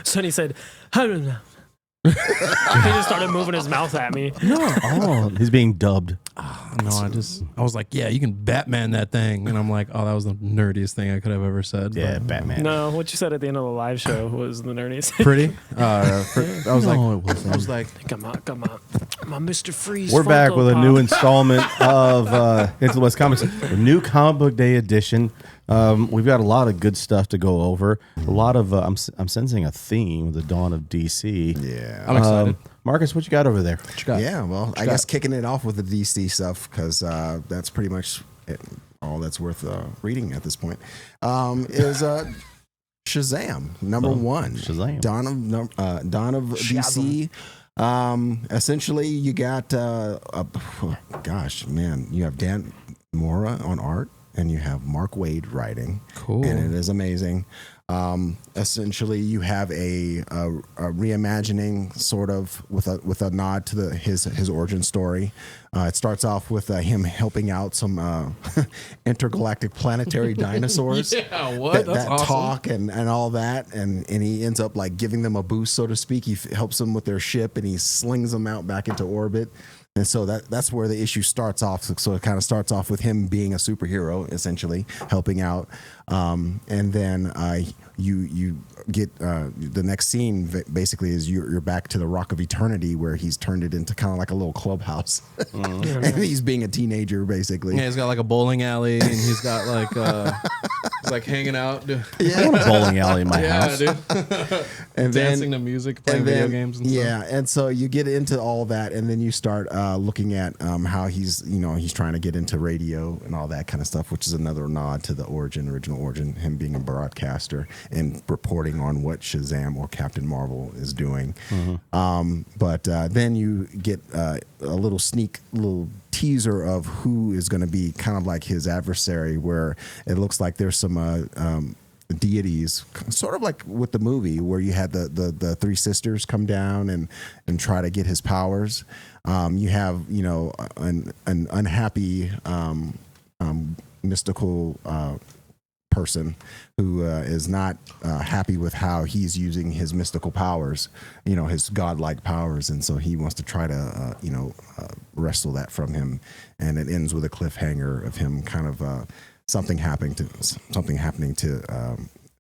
Sonny said, he just started moving his mouth at me. No, he's being dubbed. No, I was like, yeah, you can Batman that thing. And I'm like, oh, that was the nerdiest thing I could have ever said. Yeah, but, Batman. No, what you said at the end of the live show was the nerdiest. Pretty? I was Come on. My Mr. Freeze. We're back Funko with a Pop. new installment of Into the West Comics, a new comic book day edition. We've got a lot of good stuff to go over. A lot of I'm sensing a theme, the dawn of DC. Yeah, I'm excited. Marcus, what you got over there? What you got? Yeah, well, I guess kicking it off with the DC stuff because that's pretty much all that's worth reading at this point. Is Shazam #1? Shazam. Dawn of DC. Essentially, you got you have Dan Mora on art, and you have Mark Waid writing. Cool, and it is amazing. Essentially, you have a reimagining, sort of with a nod to his origin story. It starts off with him helping out some intergalactic planetary dinosaurs Yeah, what? That's that awesome. talk and all that, and he ends up like giving them a boost, so to speak. He helps them with their ship, and he slings them out back into orbit. And so that's where the issue starts off. So it kind of starts off with him being a superhero, essentially helping out, and then you get the next scene. Basically, is you're back to the Rock of Eternity, where he's turned it into kind of like a little clubhouse, and he's being a teenager, basically. Yeah, he's got like a bowling alley, and he's got like he's like hanging out. I want a bowling alley in my house. dude. And Dancing to music, playing video games, and stuff. and so you get into all that, and then you start looking at how he's trying to get into radio and all that kind of stuff, which is another nod to the original origin, him being a broadcaster and reporting on what Shazam or Captain Marvel is doing. But then you get a little teaser of who is going to be kind of like his adversary, where it looks like there's some deities, sort of like with the movie where you had the three sisters come down and try to get his powers. You have an unhappy mystical person who is not happy with how he's using his mystical powers, his godlike powers, and so he wants to try to wrestle that from him. And it ends with a cliffhanger of him kind of something happening to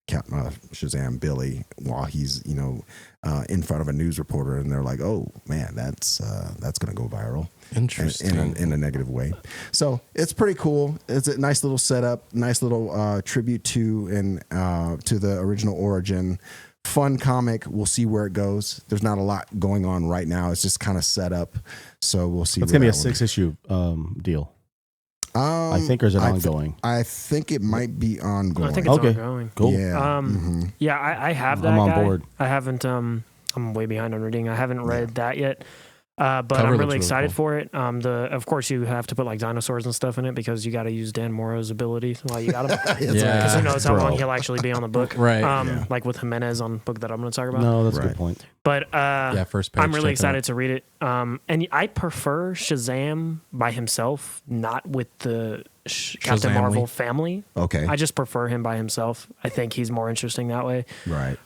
Shazam Billy while he's in front of a news reporter, and they're like, "Oh man, that's going to go viral." Interesting. In a negative way. So it's pretty cool. It's a nice little setup, nice little tribute to the original origin. Fun comic. We'll see where it goes. There's not a lot going on right now. It's just kind of set up. So we'll see. It's gonna be a 6-issue deal. I think, or is it ongoing? I think it might be ongoing. I think it's ongoing. Cool. Yeah. Yeah, I have that. I'm on guy. board. I haven't. I'm way behind on reading. I haven't read that yet. But Cover I'm looks really excited cool. for it. Of course, you have to put like dinosaurs and stuff in it because you got to use Dan Mora's ability while you got him. Because who knows how long he'll actually be on the book. Right. Like with Jimenez on the book that I'm going to talk about. No, that's a good point. But first page, I'm really check it excited out. to read it. And I prefer Shazam by himself, not with the Captain Shazam-ly. Marvel family. Okay. I just prefer him by himself. I think he's more interesting that way. Right.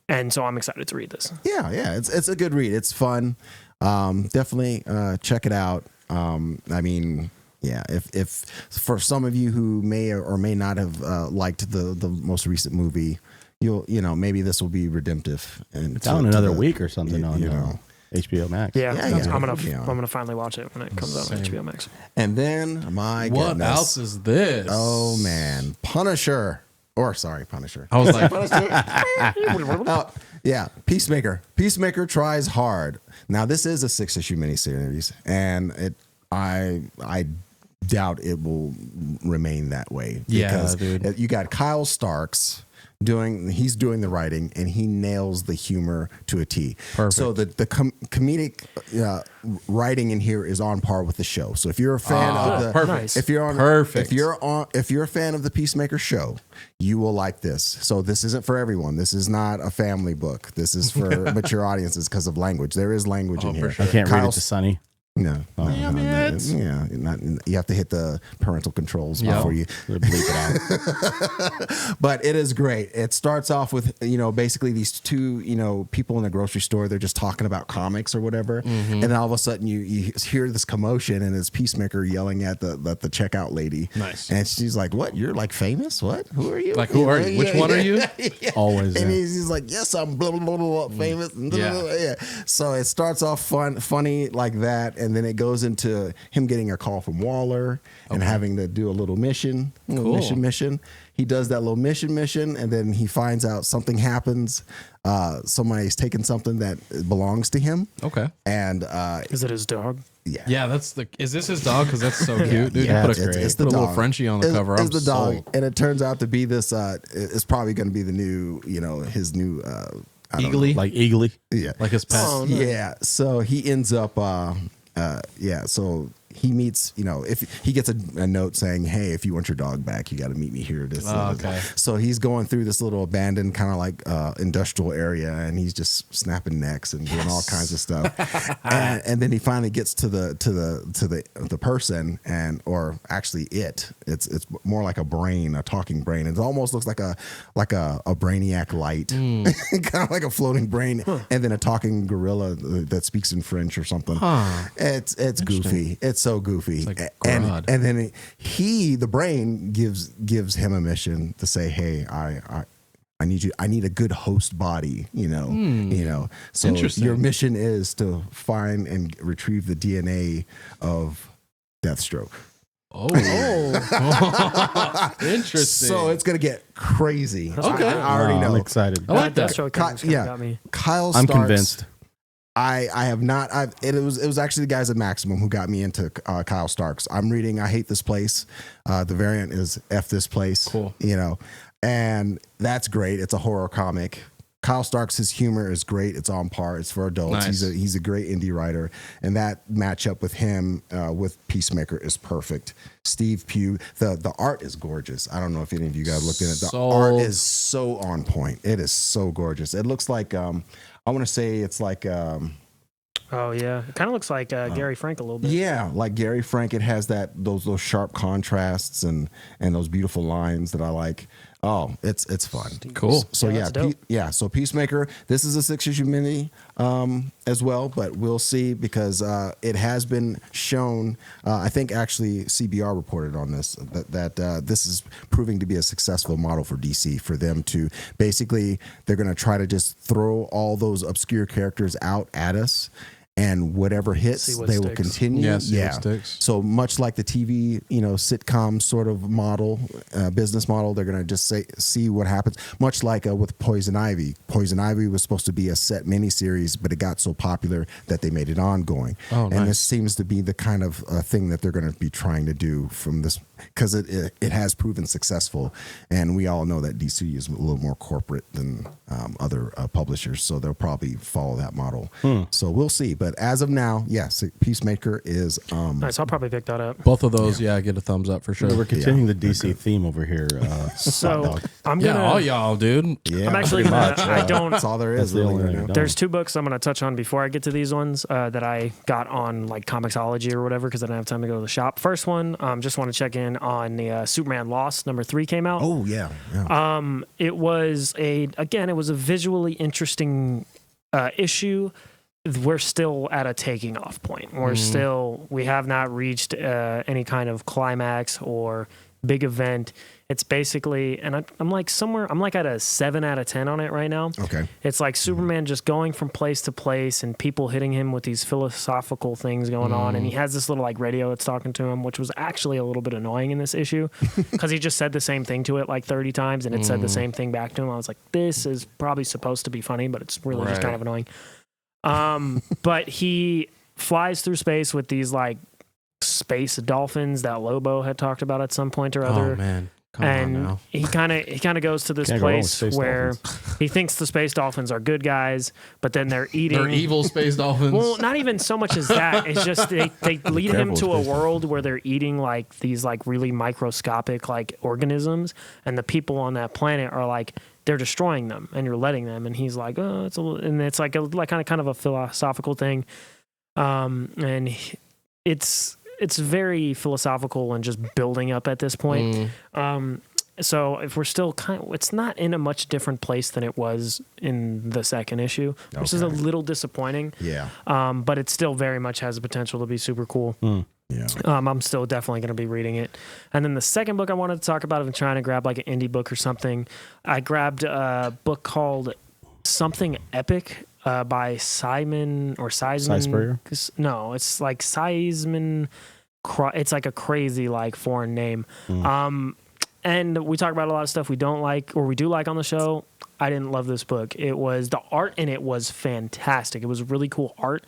And so I'm excited to read this. Yeah. It's a good read. It's fun. Definitely check it out. I mean, yeah, if for some of you who may or may not have liked the most recent movie, maybe this will be redemptive. And It's out in another week or something on HBO Max. Yeah, Yeah. I'm gonna finally watch it when it comes out on HBO Max. And then my What goodness. else is this? Oh man, Punisher. Punisher. I was like, Oh, yeah, Peacemaker. Peacemaker tries hard. Now this is a 6-issue miniseries, and I doubt it will remain that way. Yeah, because dude. you got Kyle Starks he's doing the writing, and he nails the humor to a T. Perfect. So the comedic writing in here is on par with the show. So if you're a fan of the perfect. Nice. if you're a fan of the Peacemaker show, you will like this. So this isn't for everyone. This is not a family book. This is for mature audiences because of language. There is language in here. for sure. I can't read it to Sonny. No, you have to hit the parental controls before you bleep it out. But it is great. It starts off with basically these two people in a grocery store. They're just talking about comics or whatever, and then all of a sudden you hear this commotion, and it's Peacemaker yelling at the checkout lady. Nice. And she's like, "What? You're like famous? What? Who are you? Like, who are you? Which one are you?" Always. And he's like, "Yes, I'm blah blah blah, blah famous." Yeah. So it starts off funny like that. And then it goes into him getting a call from Waller and having to do a little mission. He does that little mission, and then he finds out something happens. Somebody's taken something that belongs to him. Okay. And is it his dog? Yeah. Yeah, is this his dog? Because that's so cute, dude. Yeah, You it's put a dog. little Frenchie on the cover. It's the dog, and it turns out to be this. It's probably going to be the new, his new. Eagly? Like Eagly. Yeah. Like his pet. Oh, nice. Yeah. So he ends up. So he meets, if he gets a note saying, "Hey, if you want your dog back, you got to meet me here." Okay. So he's going through this little abandoned kind of like industrial area, and he's just snapping necks and doing all kinds of stuff. and then he finally gets to the person, or actually it's more like a talking brain. It almost looks like a brainiac light, kind of like a floating brain, and then a talking gorilla that speaks in French or something. It's goofy. It's so goofy. Like and then the brain gives him a mission to say, "Hey, I need a good host body, So Interesting. your mission is to find and retrieve the DNA of Deathstroke." Oh. Interesting. So it's gonna get crazy. Okay. I already know. I'm excited. I like that. Deathstroke Ky- thing's kinda yeah. got me. Kyle I'm Starks, convinced. I have not. It was actually the guys at Maximum who got me into Kyle Starks. I'm reading I Hate This Place. The variant is F This Place. Cool. And that's great. It's a horror comic. Kyle Starks, his humor is great. It's on par. It's for adults. Nice. He's a great indie writer, and that matchup with him with Peacemaker is perfect. Steve Pugh, the art is gorgeous. I don't know if any of you guys looked at it. The art is so on point. It is so gorgeous. It looks like I want to say it's like. Oh yeah, it kind of looks like Gary Frank a little bit. Yeah, like Gary Frank. It has those sharp contrasts and those beautiful lines that I like. Oh, it's fun. Cool. So Yeah, that's dope. So Peacemaker. This is a 6-issue mini as well, but we'll see because it has been shown. I think actually CBR reported on this that this is proving to be a successful model for DC for them to basically they're going to try to just throw all those obscure characters out at us. And whatever hits, See what they will sticks. continue. Yeah, see what sticks. So much like the TV, sitcom sort of model, business model, they're going to just see what happens. Much like with Poison Ivy. Poison Ivy was supposed to be a set miniseries, but it got so popular that they made it ongoing. Oh, nice. And this seems to be the kind of thing that they're going to be trying to do from this, because it has proven successful. And we all know that DC is a little more corporate than other publishers, so they'll probably follow that model. So we'll see. But as of now, yes, Peacemaker is. Nice, I'll probably pick that up. Both of those, I get a thumbs up for sure. We're continuing the DC theme over here. So I'm Yeah, gonna. all y'all, dude. Yeah, I'm actually gonna. I don't. that's all there is. That's the Really, only right thing now. I've There's 2 books I'm going to touch on before I get to these ones that I got on like Comixology or whatever because I didn't have time to go to the shop. First one, just want to check in on the Superman Lost #3 came out. Oh yeah. It was a visually interesting issue. We're still at a taking off point. We have not reached any kind of climax or big event. It's basically, and I'm like at a 7 out of 10 on it right now. Okay. It's like Superman just going from place to place and people hitting him with these philosophical things going on. And he has this little like radio that's talking to him, which was actually a little bit annoying in this issue because he just said the same thing to it like 30 times and it said the same thing back to him. I was like, this is probably supposed to be funny, but it's really just kind of annoying. But he flies through space with these like space dolphins that Lobo had talked about at some point or other. Oh man, come on And now. he kind of goes to this Can't go wrong with place space where dolphins. he thinks the space dolphins are good guys, but then they're eating. They're evil space dolphins. Well, not even so much as that. It's just they lead him Careful to a with space world where they're eating like these like really microscopic like organisms, and the people on that planet are like they're destroying them, and you're letting them. And he's like, oh, it's a little, and it's like kind of a philosophical thing. And it's very philosophical and just building up at this point. So if we're still it's not in a much different place than it was in the second issue, which is a little disappointing. Yeah. But it still very much has the potential to be super cool. Yeah. I'm still definitely going to be reading it. And then the second book I wanted to talk about, I've been trying to grab like an indie book or something. I grabbed a book called Something Epic by Simon or Seisman. Spurrier? No, it's like Seisman. It's like a crazy like foreign name. And we talk about a lot of stuff we don't like or we do like on the show. I didn't love this book. The art in it was fantastic. It was really cool art,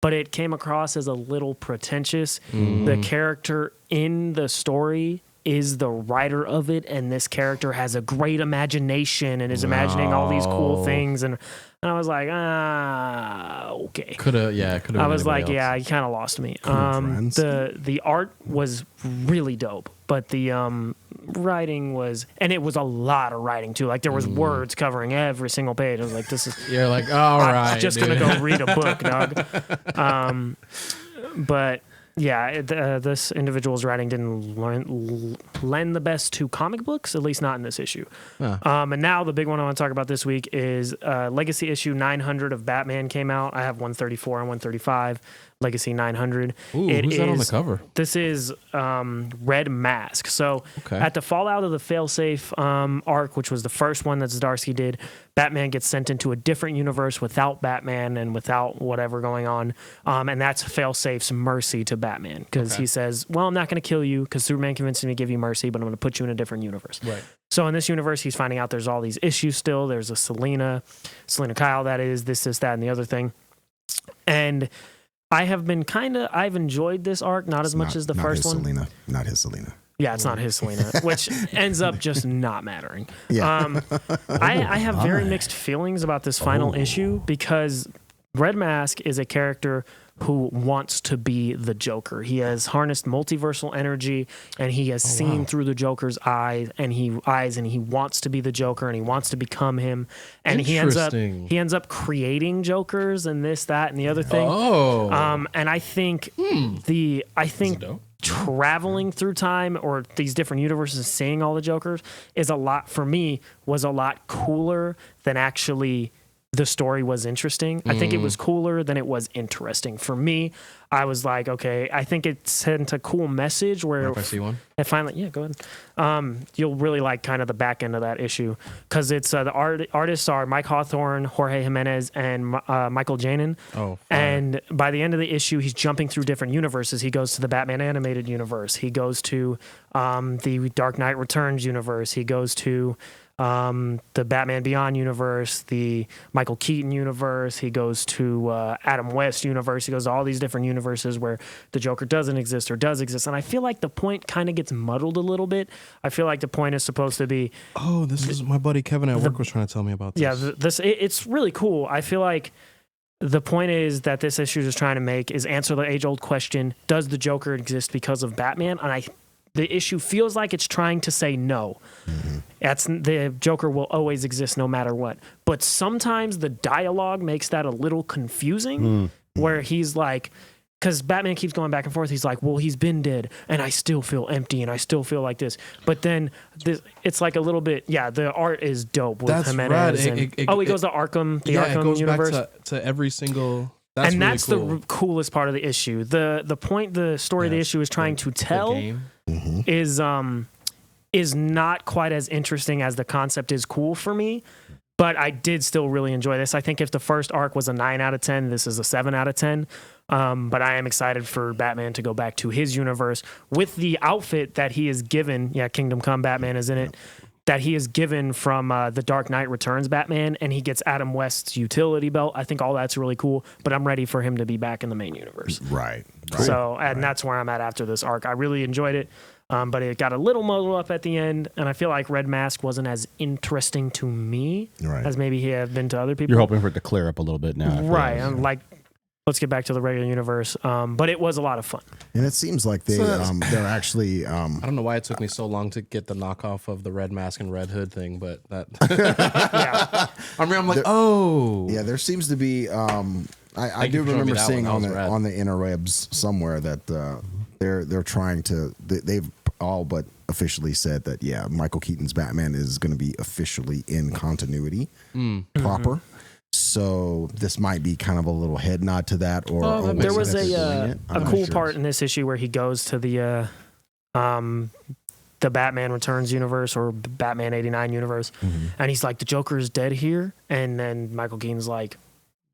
but it came across as a little pretentious. The character in the story is the writer of it, and this character has a great imagination and is imagining all these cool things. And I was like, okay. Could have. I was like, yeah, you kind of lost me. The art was really dope, but the writing was, and it was a lot of writing too. Like there was words covering every single page. I was like, this is. You're like, all right, I'm just gonna go read a book, dog. But yeah, this individual's writing didn't lend the best to comic books, at least not in this issue. And now the big one I want to talk about this week is Legacy issue 900 of Batman came out. I have 134 and 135. Legacy 900. Ooh, who's that on the cover? This is Red Mask. So at the fallout of the Failsafe arc, which was the first one that Zdarsky did, Batman gets sent into a different universe without Batman and without whatever going on. And that's Failsafe's mercy to Batman. Because he says, well, I'm not going to kill you because Superman convinced me to give you mercy, but I'm going to put you in a different universe. Right. So in this universe, he's finding out there's all these issues still. There's a Selena Kyle, that is, this, that, and the other thing. And I've enjoyed this arc, not as much as the first one. Not his Selena. Yeah, it's not his Selena, which ends up just not mattering. Yeah. I have very mixed feelings about this final issue because Red Mask is a character who wants to be the Joker. He has harnessed multiversal energy and he has seen through the Joker's eyes and he wants to be the Joker and he wants to become him. And he ends up creating Jokers and this, that, and the other thing. And I think traveling through time or these different universes, seeing all the Jokers was a lot cooler than actually the story was interesting. I think it was cooler than it was interesting. For me, I was like, okay, I think it sent a cool message where if I see one. And finally, yeah, go ahead. You'll really like kind of the back end of that issue because it's the artists are Mike Hawthorne, Jorge Jimenez, and Michael Janin. And by the end of the issue, he's jumping through different universes. He goes to the Batman animated universe. He goes to the Dark Knight Returns universe. He goes to the Batman Beyond universe, the Michael Keaton universe. He goes to Adam West universe. He goes to all these different universes where the Joker doesn't exist or does exist. And I feel like the point kind of gets muddled a little bit. I feel like the point is supposed to be... Oh, this is my buddy Kevin at work was trying to tell me about this. Yeah, it's really cool. I feel like the point is that this issue is trying to make is answer the age-old question, does the Joker exist because of Batman? And the issue feels like it's trying to say no. The Joker will always exist no matter what. But sometimes the dialogue makes that a little confusing, where he's like, because Batman keeps going back and forth. He's like, well, he's been dead, and I still feel empty, and I still feel like this. But then it's like a little bit, the art is dope with Jimenez. Right. He goes to Arkham, Arkham it goes universe. Back to every single... That's really cool. the coolest part of the issue. The point the story of the issue is trying to tell is not quite as interesting as the concept is cool for me. But I did still really enjoy this. I think if the first arc was a 9 out of 10, this is a 7 out of 10. But I am excited for Batman to go back to his universe with the outfit that he is given. Yeah, Kingdom Come Batman is in it. That he is given from the Dark Knight Returns Batman, and he gets Adam West's utility belt. I think all that's really cool, but I'm ready for him to be back in the main universe. Right. So, and that's where I'm at after this arc. I really enjoyed it, but it got a little muddled up at the end, and I feel like Red Mask wasn't as interesting to me as maybe he had been to other people. You're hoping for it to clear up a little bit now. Right. I'm like, let's get back to the regular universe. But it was a lot of fun. And it seems like they're actually... I don't know why it took me so long to get the knockoff of the Red Mask and Red Hood thing, but that... Yeah. I'm like, oh. Yeah, there seems to be I do remember seeing on the interwebs somewhere that they're trying to. They've all but officially said that Michael Keaton's Batman is going to be officially in continuity proper. So this might be kind of a little head nod to that. Or there was a cool part in this issue where he goes to the Batman Returns universe or Batman 89 universe, and he's like, the Joker is dead here, and then Michael Keaton's like,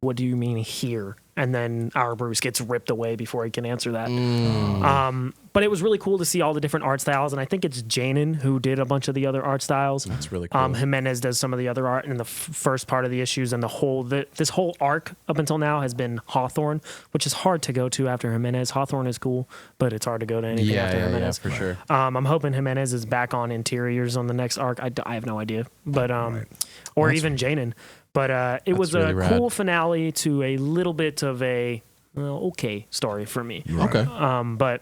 what do you mean here? And then our Bruce gets ripped away before he can answer that. But it was really cool to see all the different art styles, and I think it's Janin who did a bunch of the other art styles. That's really cool. Jimenez does some of the other art in the first part of the issues, and this whole arc up until now has been Hawthorne, which is hard to go to after Jimenez. Hawthorne is cool, but it's hard to go to anything after Jimenez. Yeah, for sure. I'm hoping Jimenez is back on interiors on the next arc. I have no idea, but or even Janin. But it was really a cool finale to a little bit of a okay story for me. Okay. But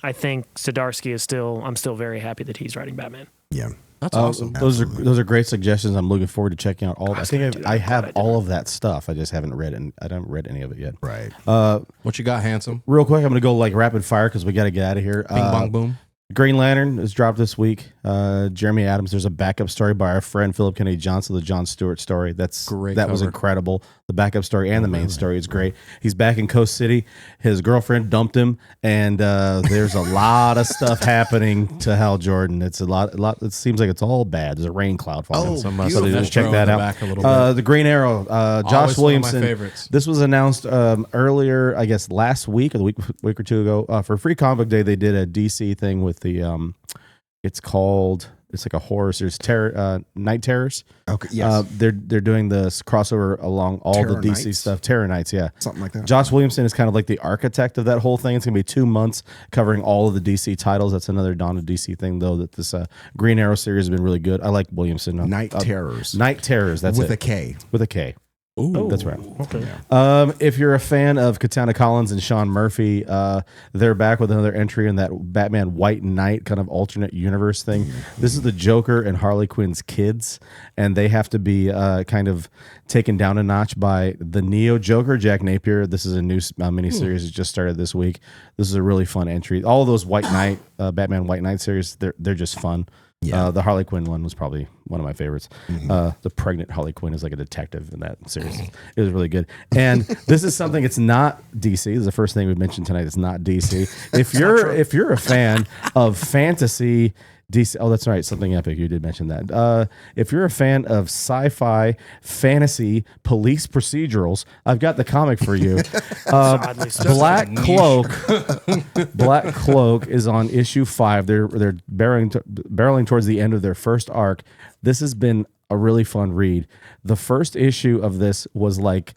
I think Zdarsky is I'm still very happy that he's writing Batman. Yeah. That's awesome. Those are great suggestions. I'm looking forward to checking out all. I think I have all of that stuff. I just haven't read it. I haven't read any of it yet. Right. What you got, handsome? Real quick, I'm going to go like rapid fire because we got to get out of here. Bing bong boom. Green Lantern is dropped this week. Jeremy Adams. There's a backup story by our friend Philip Kennedy Johnson, the John Stewart story. Great. That was incredible. The backup story and the main story is great. He's back in Coast City. His girlfriend dumped him, and there's a lot of stuff happening to Hal Jordan. It's a lot. It seems like it's all bad. There's a rain cloud falling. So just check that out. The Green Arrow. Josh Williamson. This was announced earlier, I guess, last week or the week or two ago for Free Comic Book Day. They did a DC thing with the it's like a horror series, Night Terrors. Okay, yes. They're doing this crossover along all Terror the DC Knights? stuff. Terror Knights, yeah. Something like that. Josh Williamson is kind of like the architect of that whole thing. It's going to be 2 months covering all of the DC titles. That's another Dawn of DC thing, though, that this Green Arrow series has been really good. I like Williamson. Night Terrors. Night Terrors, that's with it. a K. With a K. Ooh, that's right. Okay. If you're a fan of Katana Collins and Sean Murphy, they're back with another entry in that Batman White Knight kind of alternate universe thing. This is the Joker and Harley Quinn's kids, and they have to be kind of taken down a notch by the Neo Joker, Jack Napier. This is a new miniseries that just started this week. This is a really fun entry. All of those White Knight, Batman White Knight series, they're just fun. Yeah. The Harley Quinn one was probably one of my favorites. The pregnant Harley Quinn is like a detective in that series. It was really good. And this is something, it's not DC. This is the first thing we mentioned tonight. It's not DC. If you're a fan of fantasy DC, oh, that's right, something epic. You did mention that. If you're a fan of sci-fi, fantasy, police procedurals, I've got the comic for you. Black Cloak is on issue 5. They're barreling towards the end of their first arc. This has been a really fun read. The first issue of this was like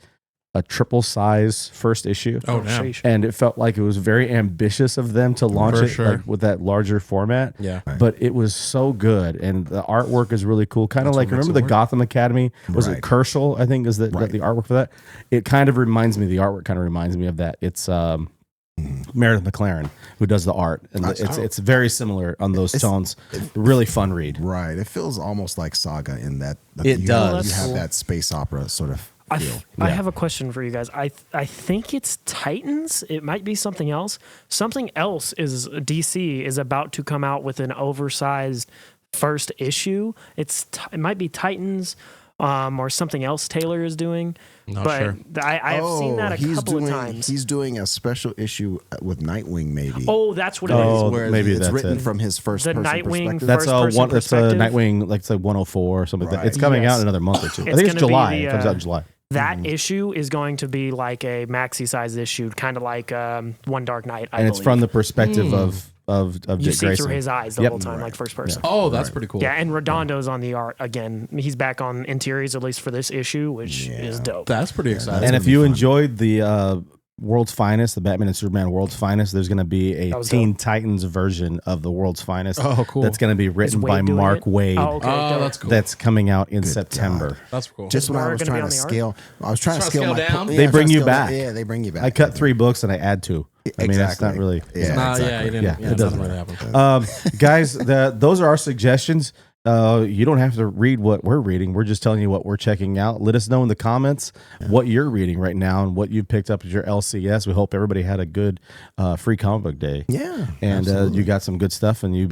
a triple size first issue. Oh, damn. And it felt like it was very ambitious of them to launch it like, with that larger format. Yeah. But it was so good. And the artwork is really cool. Kind of like, remember the Gotham Academy? Was it Kerschel, I think, is the artwork for that? It kind of reminds me, the artwork kind of reminds me of that. It's Meredith McLaren who does the art. And it's very similar on those tones. Really fun read. Right. It feels almost like Saga in that. It does. You have that space opera sort of. I have a question for you guys. I think it's Titans. It might be something else. Something else is DC is about to come out with an oversized first issue. It might be Titans or something else Taylor is doing. Not but sure. I have seen that a couple of times. He's doing a special issue with Nightwing, maybe. Oh, that's what it Oh, is. Where maybe it's that's written it. from his first The person Nightwing perspective. first person That's a perspective. Nightwing, like it's like 104 or something like that. It's coming out in another month or two. I think it's gonna be July. the, It comes out in July. That issue is going to be like a maxi-sized issue, kind of like One Dark Knight, I And believe. it's from the perspective of you Dick see Grayson. through his eyes the Yep. whole time, like first person. Oh, that's pretty cool. Yeah, and Redondo's on the art again. He's back on interiors, at least for this issue, which is dope. That's pretty exciting. And if you enjoyed the World's Finest, the Batman and Superman World's Finest, there's going to be a Teen Titans version of the World's Finest. Oh, cool. That's going to be written by Wade doing Mark it? Wade. Oh, okay. Oh, dope. that's cool. That's coming out in September. That's cool. Just when I Mark was gonna be trying on to the art? scale, I was trying to scale my down? They bring you back. Yeah, they bring you back. I cut 3 books and I add 2. I mean, it's not really. Yeah, Yeah, you didn't. Yeah, Yeah, it doesn't really happen. Guys, those are our suggestions. You don't have to read what we're reading. We're just telling you what we're checking out. Let us know in the comments what you're reading right now and what you picked up at your LCS. We hope everybody had a good free comic book day. Yeah, and you got some good stuff, and you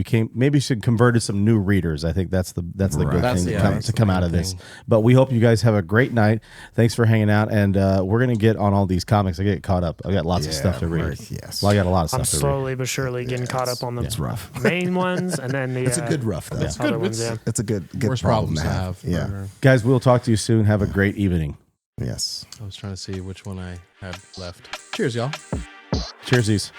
should converted some new readers. I think that's the good thing to come out of this. But we hope you guys have a great night. Thanks for hanging out, and we're gonna get on all these comics. I get caught up. I got lots of stuff to read. Yes, well, I got a lot of stuff. I'm to read. slowly but surely getting caught up on the rough main ones, and then the it's a good rough though. It's other ones. Yeah, it's a good worst problem problems to have. Yeah, guys, we'll talk to you soon. Have a great evening. Yes. I was trying to see which one I had left. Cheers, y'all. Cheersies.